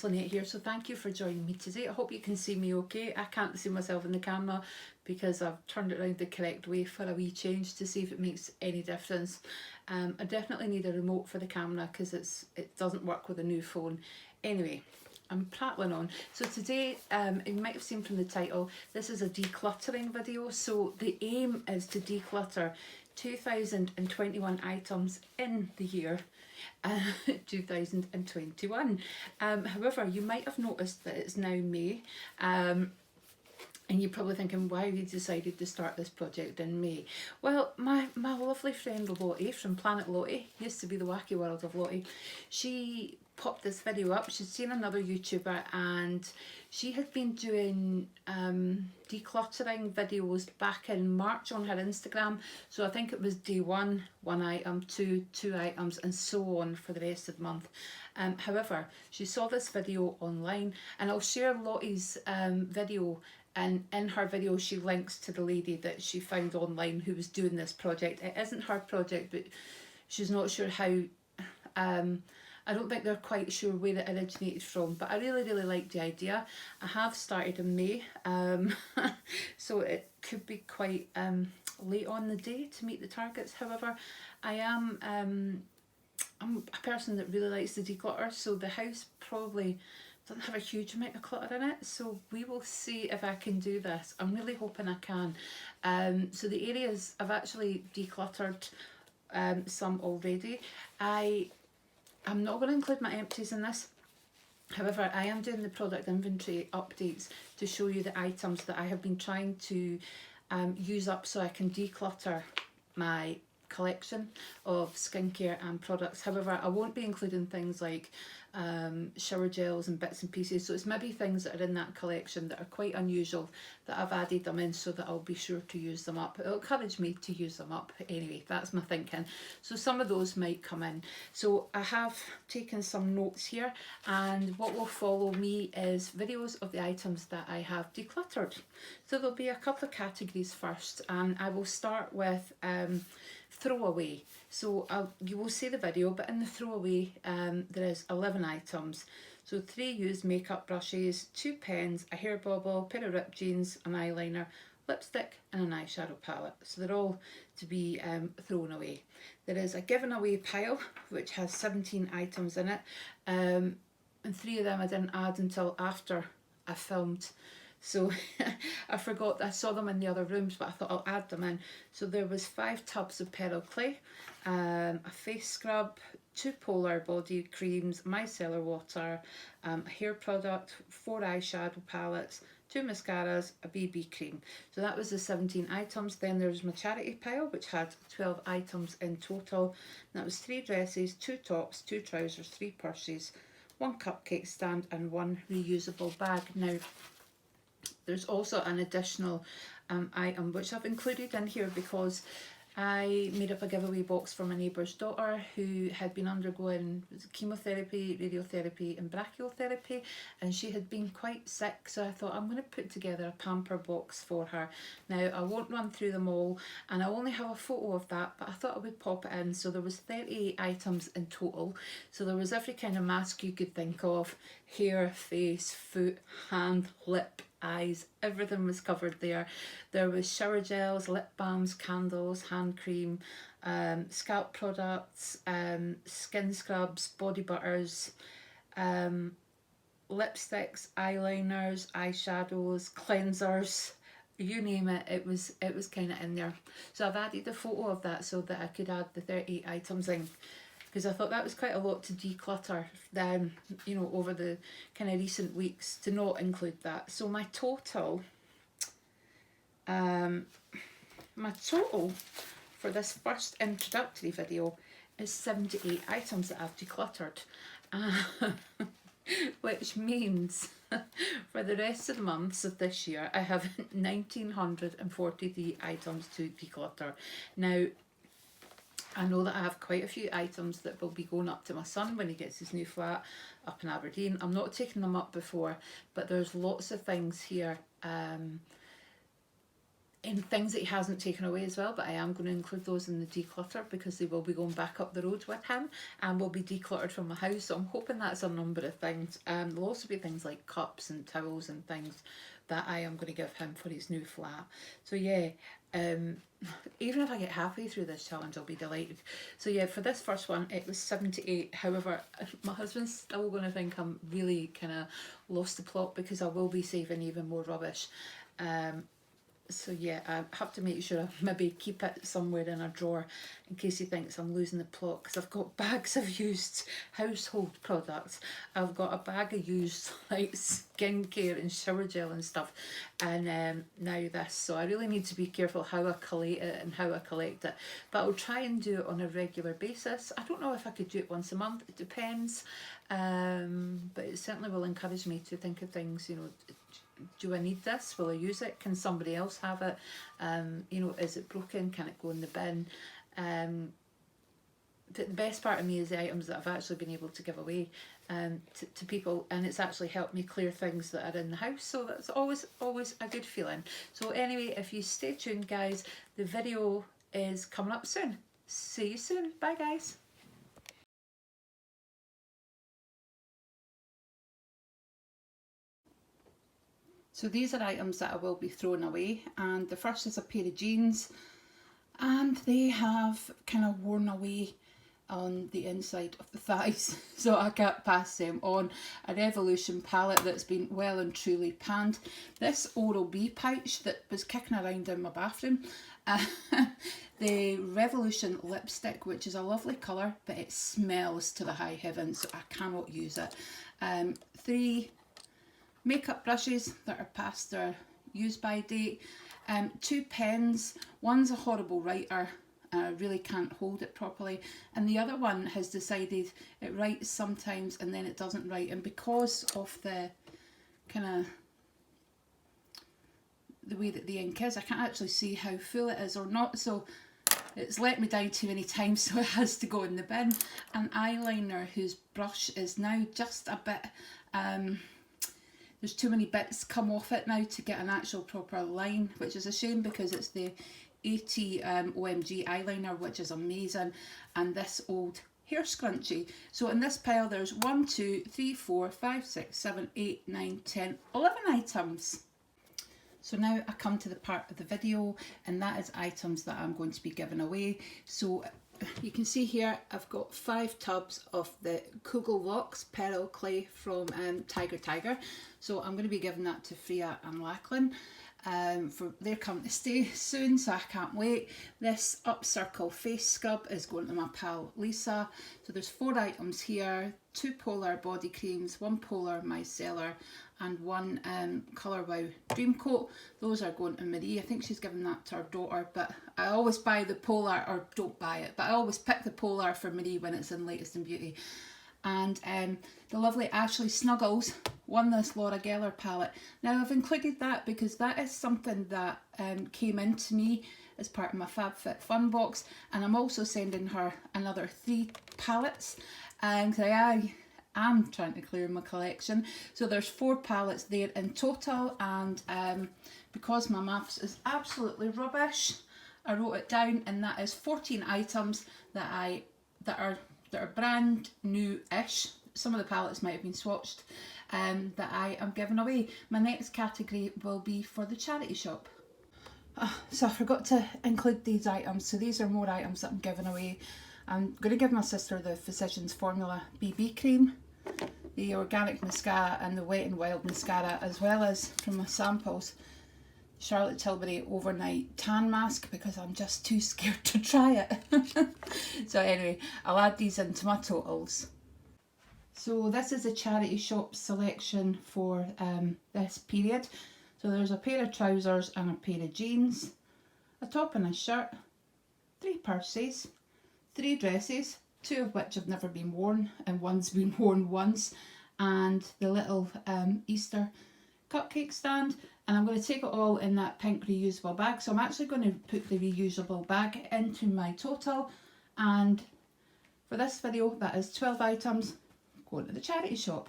Lynette here, so thank you for joining me today. I hope you can see me okay. I can't see myself in the camera because I've turned it around the correct way for a wee change to see if it makes any difference. I definitely need a remote for the camera because it doesn't work with a new phone. Anyway, I'm prattling on. So today, you might have seen from the title, this is a decluttering video. So the aim is to declutter 2021 items in the year 2021. However, you might have noticed that it's now May, and you're probably thinking, why have you decided to start this project in May? Well, my lovely friend Lottie from Planet Lottie, used to be the Wacky World of Lottie, she popped this video up. She'd seen another YouTuber and she had been doing decluttering videos back in March on her Instagram. So I think it was day one item, two items, and so on for the rest of the month. However, she saw this video online, and I'll share Lottie's video. And in her video, she links to the lady that she found online who was doing this project. It isn't her project, but she's not sure how. I don't think they're quite sure where it originated from, but I really like the idea. I have started in May, so it could be quite late on the day to meet the targets. However, I'm a person that really likes to declutter, so the house probably doesn't have a huge amount of clutter in it, so we will see if I can do this. I'm really hoping I can. So the areas I've actually decluttered some already. I'm not going to include my empties in this. However, I am doing the product inventory updates to show you the items that I have been trying to use up so I can declutter my collection of skincare and products. However, I won't be including things like shower gels and bits and pieces, so it's maybe things that are in that collection that are quite unusual that I've added them in so that I'll be sure to use them up. It'll encourage me to use them up anyway, that's my thinking. So some of those might come in. So I have taken some notes here, and what will follow me is videos of the items that I have decluttered. So there'll be a couple of categories first, and I will start with throwaway. So you will see the video, but in the throwaway there is 11 items. So 3 used makeup brushes, 2 pens, a hair bobble, pair of ripped jeans, an eyeliner, lipstick and an eyeshadow palette. So they're all to be thrown away. There is a given away pile which has 17 items in it, and 3 of them I didn't add until after I filmed. So I forgot, I saw them in the other rooms, but I thought I'll add them in. So there was 5 tubs of pearl clay, a face scrub, 2 polar body creams, micellar water, a hair product, 4 eyeshadow palettes, 2 mascaras, a BB cream. So that was the 17 items. Then there was my charity pile, which had 12 items in total. That was 3 dresses, 2 tops, 2 trousers, 3 purses, 1 cupcake stand and 1 reusable bag. Now, there's also an additional item which I've included in here because I made up a giveaway box for my neighbour's daughter who had been undergoing chemotherapy, radiotherapy and brachytherapy, and she had been quite sick, so I thought I'm going to put together a pamper box for her. Now I won't run through them all, and I only have a photo of that, but I thought I would pop it in. So there was 38 items in total. So there was every kind of mask you could think of: hair, face, foot, hand, lip, eyes, everything was covered there. There was shower gels, lip balms, candles, hand cream, scalp products, skin scrubs, body butters, lipsticks, eyeliners, eyeshadows, cleansers, you name it, it was kind of in there. So I've added a photo of that so that I could add the 38 items in, because I thought that was quite a lot to declutter then, you know, over the kind of recent weeks, to not include that. So my total for this first introductory video is 78 items that I've decluttered, which means for the rest of the months of this year I have 1943 items to declutter. Now, I know that I have quite a few items that will be going up to my son when he gets his new flat up in Aberdeen. I'm not taking them up before, but there's lots of things here in things that he hasn't taken away as well, but I am going to include those in the declutter because they will be going back up the road with him and will be decluttered from my house. So I'm hoping that's a number of things. There'll also be things like cups and towels and things that I am going to give him for his new flat. So yeah, even if I get halfway through this challenge, I'll be delighted. So yeah, for this first one, it was 78. However, my husband's still going to think I'm really kind of lost the plot because I will be saving even more rubbish. So yeah, I have to make sure I maybe keep it somewhere in a drawer in case he thinks I'm losing the plot, because I've got bags of used household products. I've got a bag of used like skincare and shower gel and stuff, and now this. So I really need to be careful how I collate it and how I collect it. But I'll try and do it on a regular basis. I don't know if I could do it once a month, it depends. But it certainly will encourage me to think of things, you know, do I need this? Will I use it? Can somebody else have it? You know, is it broken? Can it go in the bin? But the best part of me is the items that I've actually been able to give away to people, and it's actually helped me clear things that are in the house. So that's always a good feeling. So anyway, if you stay tuned, guys, the video is coming up soon. See you soon. Bye, guys. So these are items that I will be throwing away, and the first is a pair of jeans, and they have kind of worn away on the inside of the thighs, so I can't pass them on. A Revolution palette that's been well and truly panned. This Oral-B pouch that was kicking around in my bathroom. The Revolution lipstick, which is a lovely colour, but it smells to the high heavens, so I cannot use it. 3 makeup brushes that are past their use by date. 2 pens. One's a horrible writer, I really can't hold it properly, and the other one has decided it writes sometimes and then it doesn't write, and because of the kind of the way that the ink is, I can't actually see how full it is or not, so it's let me down too many times, so it has to go in the bin. An eyeliner whose brush is now just a bit there's too many bits come off it now to get an actual proper line, which is a shame because it's the 80 OMG eyeliner, which is amazing, and this old hair scrunchie. So in this pile there's 1, 2, 3, 4, 5, 6, 7, 8, 9, 10, 11 items. So now I come to the part of the video, and that is items that I'm going to be giving away. So you can see here I've got 5 tubs of the Kugel Locks Pearl Clay from Tiger. So I'm going to be giving that to Freya and Lachlan. For they're coming to stay soon, so I can't wait. This Upcircle face scrub is going to my pal Lisa. So there's 4 items here: 2 Polar body creams, 1 Polar micellar, and 1 Colour Wow Dream Coat. Those are going to Marie. I think she's given that to her daughter, but I always buy the Polar, or don't buy it, but I always pick the Polar for Marie when it's in Latest in Beauty. And the lovely Ashley Snuggles won this Laura Geller palette. Now I've included that because that is something that came into me as part of my FabFitFun box, and I'm also sending her another 3 palettes, and I am trying to clear my collection. So there's 4 palettes there in total, and because my maths is absolutely rubbish, I wrote it down, and that is 14 items that are brand new-ish. Some of the palettes might have been swatched, that I am giving away. My next category will be for the charity shop. So I forgot to include these items, so these are more items that I'm giving away. I'm going to give my sister the Physicians Formula BB cream, the organic mascara and the Wet n Wild mascara, as well as, from my samples, Charlotte Tilbury overnight tan mask, because I'm just too scared to try it. So anyway, I'll add these into my totals. So this is a charity shop selection for this period. So there's a pair of trousers and a pair of jeans, a top and a shirt, 3 purses, 3 dresses, 2 of which have never been worn and one's been worn once, and the little Easter cupcake stand. And I'm going to take it all in that pink reusable bag. So I'm actually going to put the reusable bag into my total, and for this video that is 12 items going to the charity shop.